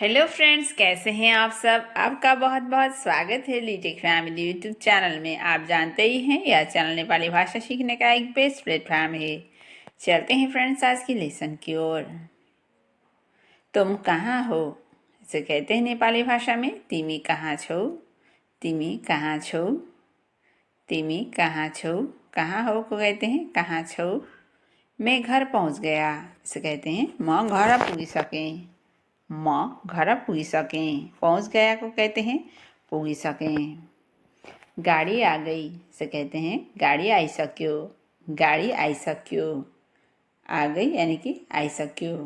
Hello friends, कैसे हैं आप सब। आपका बहुत बहुत स्वागत है लीटेक फैमिली यूट्यूब चैनल में। आप जानते ही हैं यह चैनल नेपाली भाषा सीखने का एक बेस्ट प्लेटफॉर्म है। चलते हैं फ्रेंड्स आज की लेसन की ओर। तुम कहाँ हो इसे कहते हैं नेपाली भाषा में तिमी कहाँ छौ। तिमी कहाँ छौ। तिमी कहाँ छौ। कहाँ हो को कहते हैं कहाँ छौ। मैं घर पहुँच गया इसे कहते हैं म घर पुगिसकेँ। म घर पुगिसकेँ। पहुँच गया को कहते हैं पुगिसकेँ। गाडी आ गई इसे कहते हैं गाडी आइसक्यो। गाडी आइसक्यो। आ गई यानी कि आइसक्यो।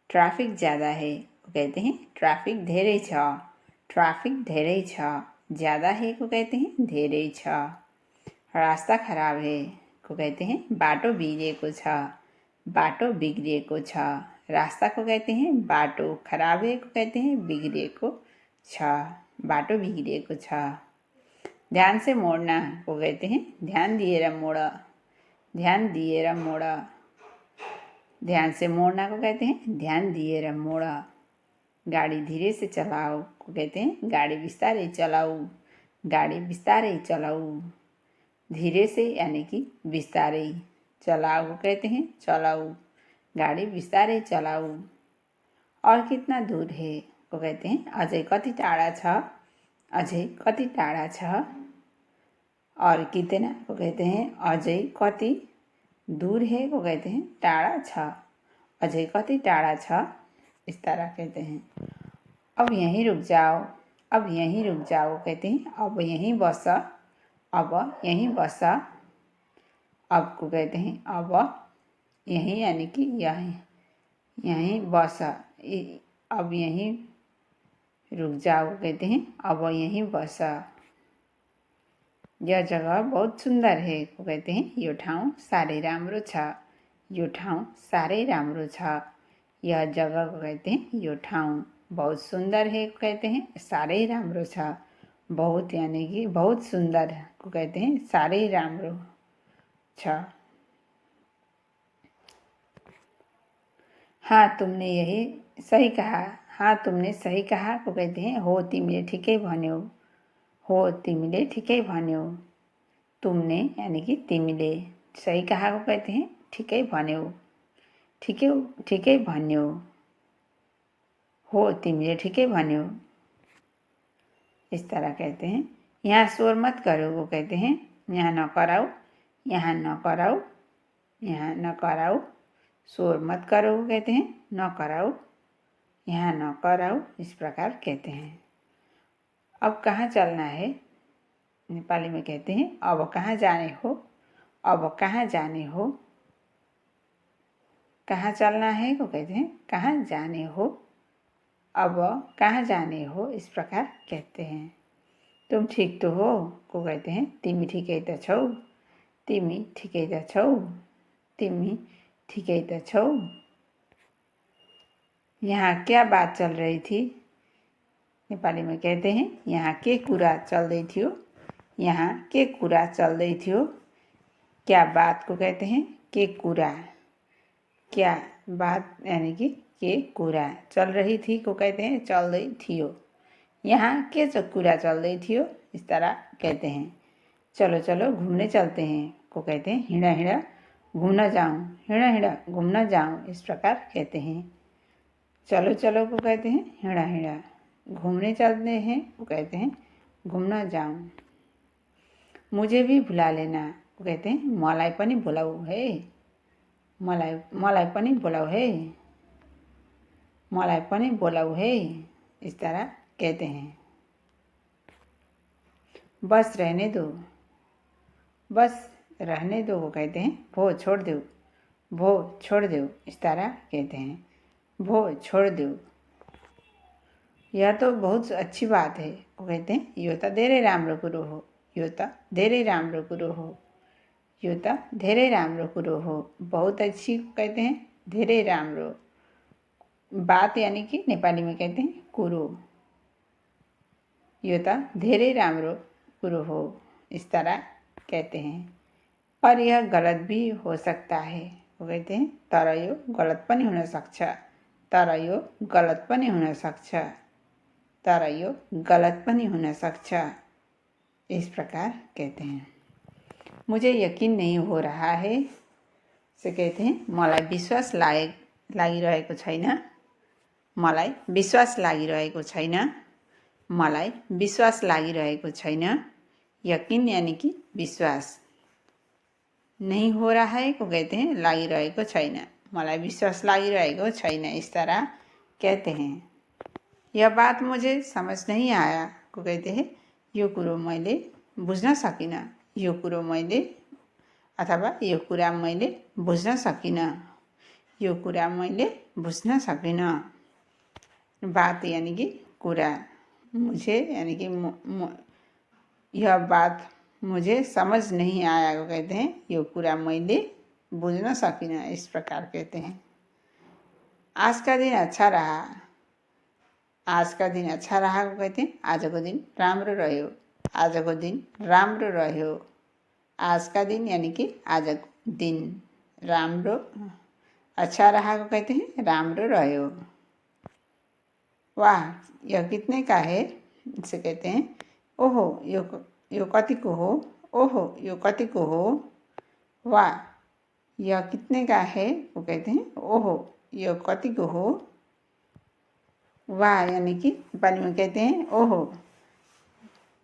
ट्राफिक ज़्यादा है को कहते हैं ट्राफिक धेरै छ। ट्राफिक धेरै छ। ज़्यादा है को कहते हैं धेरै छ। रास्ता खराब है को कहते हैं बाटो बिग्रिएको छ। बाटो बिग्रिएको छ। रास्ता को कहते हैं बाटो। खराब है को कहते हैं बिग्रिएको छ। बाटो बिग्रिएको छ। ध्यान से मोड्ना को कहते हैं ध्यान दिएर मोड। ध्यान दिएर मोड। ध्यान से मोड़ना को कहते हैं ध्यान दिएर मोड। गाडी धीरे से चलाओ को कहते हैं गाडी बिस्तारै चलाऊ। गाडी बिस्तारै चलाऊ। धीरे से यानी कि बिस्तारै। चलाओ को कहते हैं चलाऊ। गाडी बिस्तारै चलाऊ। और कितना दूर है को कहते हैं अझै कति टाढा छ। अझै कति टाढा छ। और कितना को कहते हैं अझै कति। दूर है को कहते हैं टाढा छ। अझै कति टाढा छ। इस तरह कहते हैं। अब यहीं रुक जाओ। अब यहीं रुक जाओ कहते हैं अब यहीं बस। अब यहीं बस। अब को कहते हैं अब यहीं यानी कि यहीं यहीं बस। अब यहीं रुक जाओ कहते हैं अब यहीं बस। यह जगह बहुत सुंदर है को कहते हैं यो ठाउँ साह्रै राम्रो छ। यो ठाउँ साह्रै राम्रो छ। यह जगह को कहते हैं यो ठाउँ बहुत सुंदर है को कहते हैं साह्रै राम्रो छ। बहुत यानी कि बहुत सुंदर को कहते हैं साह्रै राम्रो छ। हाँ तुमने यही सही कहा। हाँ तुमने सही कहा को कहते हैं हो तिमीले ठिकै भन्यौ। हो तिमीले ठिकै भन्यौ। तुमने यानी कि तिमीले सही कहा को कहते हैं ठिकै भन्यौ। ठिकै भन्यौ। हो तिमीले ठिकै भन्यौ। इस तरह कहते हैं। यहाँ शोर मत करो को कहते हैं यहाँ नकराऊ। यहाँ नकराऊ। यहाँ नकराऊ। शोर मत करो को कहते हैं नकराऊ। यहाँ नकराऊ। इस प्रकार कहते हैं। अब कहाँ चलना है नेपाली में कहते हैं अब कहाँ जाने हो। अब कहाँ जाने हो। कहाँ चलना है को कहते हैं कहाँ जाने हो। अब कहाँ जाने हो इस प्रकार कहते हैं। तुम ठीक तो हो को कहते हैं तिमी ठिकै त छौ। तिमी ठिकै त छौ। तिमी ठिकै त छौ। यहाँ क्या बात चल रही थी नेपाली में कहते हैं यहाँ के कुरा चल्दै थियो। यहाँ के कुरा चल्दै थियो। क्या बात को कहते हैं के कुरा। क्या बात यानी कि के कुरा। चल रही थी को कहते हैं चल्दै थियो। यहाँ के कुरा चल्दै थियो इस तरह कहते हैं। चलो चलो घूमने चलते हैं को कहते हैं हिँड हिँड घूमने जाऊँ। हिँड हिँड घूमने जाऊँ इस प्रकार कहते हैं। चलो चलो को कहते हैं हिँड हिँड। घूमने चलते हैं को कहते हैं घूमने जाऊँ। मुझे भी बुला लेना को कहते हैं मलाई पनि बोलाऊ है। मलाई पनि बोलाऊ है। मलाई पनि बोलाऊ है। इस तरह कहते हैं। बस रहने दो। बस रहने दो को कहते हैं भो छोड़ दो। भो छोड़ दो इस तरह कहते हैं। भो छोड़ दो। यह तो बहुत अच्छी बात है को कहते हैं यो त धेरै राम्रो कुरो हो। यो त धेरै राम्रो कुरो हो। यो त धेरै राम्रो कुरो हो। बहुत अच्छी कहते हैं धेरै राम्रो। बात यानी कि नेपाली में कहते हैं कुरो। यो त धेरै राम्रो कुरो हो इस तरह कहते हैं। और यह गलत भी हो सकता है वो कहते हैं तर यो गलत पनि हुन सक्छ। तर यो गलत पनि हुन सक्छ, तर यो गलत पनि हुन सक्छ। इस प्रकार कहते हैं। मुझे यकीन नहीं हो रहा है से कहते हैं मलाई विश्वास लागिरहेको छैन, मलाई विश्वास लागिरहेको छैन, मलाई विश्वास लागिरहेको छैन। यकीन यानी कि विश्वास, नहीं हो रहा है को कहते हैं लागिरहेको छैन, मलाई विश्वास लागिरहेको छैन, इस तरह कहते हैं। यह बात मुझे समझ नहीं आया को कहते हैं यो कुरो मैले बुझ्न सकिनँ, यो कुरो मैले अथवा यो कुरा मैले बुझ्न सकिनँ, यो कुरा मैले बुझ्न सकिनँ। बात यानी कि कुरा, मुझे यानी कि यह बात मुझे समझ नहीं आया को कहते हैं यो कुरा मैले बुझ्न सकिनँ, इस प्रकार कहते हैं। आज का दिन अच्छा रहा, आज का दिन अच्छा रहा को कहते हैं आजको दिन राम्रो रह्यो, आजको दिन राम्रो रह्यो। आज का दिन यानी कि आजको दिन, राम्रो अच्छा रहा को कहते हैं राम्रो रह्यो। वाह यह कितने का है, इसे कहते हैं ओहो यो कतिको हो, ओहो यो कतिको हो। वाह यह कितने का है वो कहते हैं ओहो यो कतिको हो। वाह यानी कि नेपाली में कहते हैं ओहो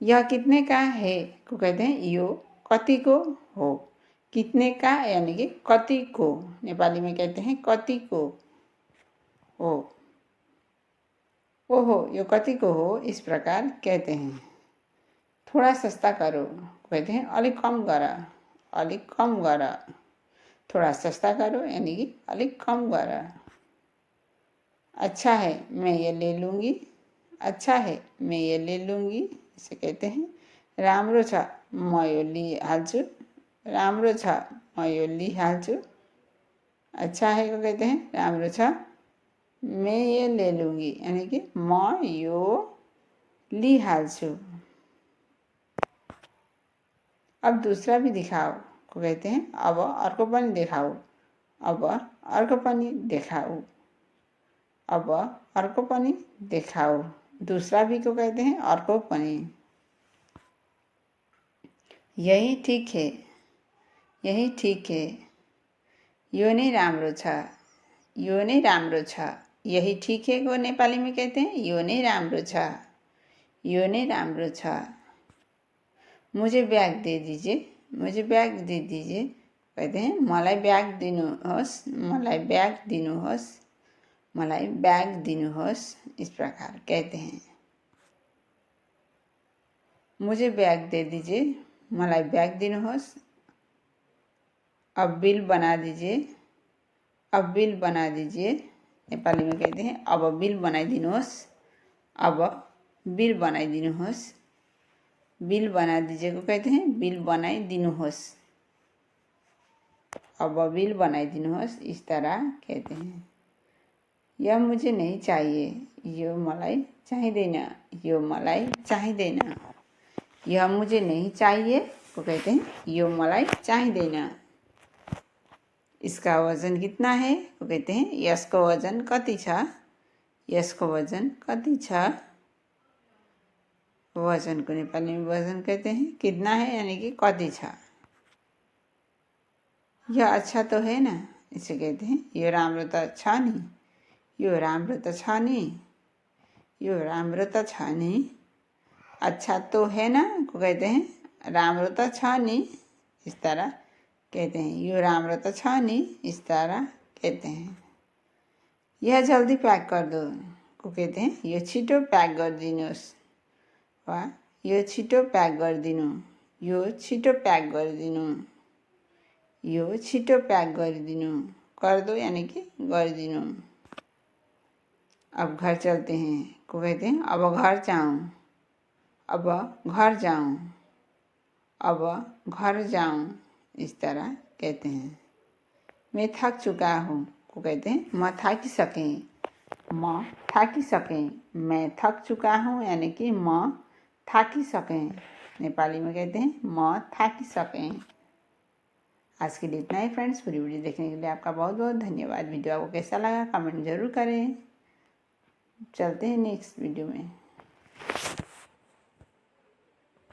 यह कितने का है को कहते हैं यो कतिको हो। कितने का यानी कि कतिको, नेपाली में कहते हैं कतिको हो। ओहो यो कतिको हो, इस प्रकार कहते हैं। थोड़ा सस्ता करो कहते हैं अलिक कम गर, अलिक कम गर। थोड़ा सस्ता करो यानी कि अलिक कम गर। अच्छा है मैं ये ले लूँगी, अच्छा है मैं ये ले लूँगी, इसे कहते हैं राम्रो छ म यो लिइहाल्छु, राम्रो छ म यो लिइहाल्छु। अच्छा है को कहते हैं राम्रो छ, मैं ये ले लूँगी यानी कि म यो लिइहाल्छु। अब दूसरा भी दिखाओ को कहते हैं अब अर्को पनि देखाऊ, अब अर्को पनि देखाऊ, अब अर्को पनि देखाऊ। दूसरा भी को कहते हैं अर्को पनि। यही ठीक है, यही ठीक है, यो नै राम्रो छ, यो नै राम्रो छ। यही ठीक है को नेपाली में कहते हैं यो नै राम्रो छ, यो नै राम्रो छ। मुझे बैग दे दीजिए, मुझे बैग दे दीजिए कहते हैं मलाई बैग दिनुहोस्, मलाई बैग दिनुहोस्, मलाई बैग दिनुहोस्, इस प्रकार कहते हैं। मुझे बैग दे दीजिए, मलाई बैग दिनुहोस्। अब बिल बना दीजिए, अब बिल बना दीजिए, नेपाली में कहते हैं अब बिल बनाइदिनुहोस्, अब बिल बनाइदिनुहोस्। बिल बना दीजिए को कहते हैं बिल बनाइदिनुहोस्, अब बिल बनाइदिनुहोस्, इस तरह कहते हैं। यह मुझे नहीं चाहिए, यो मलाई चाहिँदैन, यो मलाई चाहिँदैन। यह मुझे नहीं चाहिए को कहते हैं यो मलाई चाहिँदैन। इसका वजन कितना है को कहते हैं यसको वजन कति छ, यसको वजन कति छ। वजन को नेपाली में वजन कहते हैं कितना है यानी कि कति छ। यह अच्छा तो है ना, इसे कहते हैं यो राम्रो त छ नि, यो राम्रो त छ नि, यो राम्रो त छ नि। अच्छा तो है ना को कहते हैं राम्रो त छ नि, इस तरह कहते हैं यो राम्रो त छ नि, इस तरह कहते हैं। यह जल्दी पैक कर दो को कहते हैं यो छिटो प्याक गरिदिनुहोस्, वा यो छिटो प्याक गरिदिनु, यो छिटो प्याक गरिदिनु, यो छिटो प्याक गरिदिनु। कर दो यानी कि गरिदिनु। अब घर चलते हैं को कहते हैं अब घर जाऊँ, अब घर जाऊँ, अब घर जाऊँ, इस तरह कहते हैं। मैं थक चुका हूँ को कहते हैं म थाकिसकेँ, म थाकिसकेँ। मैं थक चुका हूँ यानी कि म थाकिसकेँ, नेपाली में कहते हैं म थाकिसकेँ। आज के लिए इतना ही फ्रेंड्स। पूरी वीडियो देखने के लिए आपका बहुत बहुत धन्यवाद। वीडियो आपको कैसा लगा कमेंट जरूर करें। चलते हैं नेक्स्ट वीडियो में।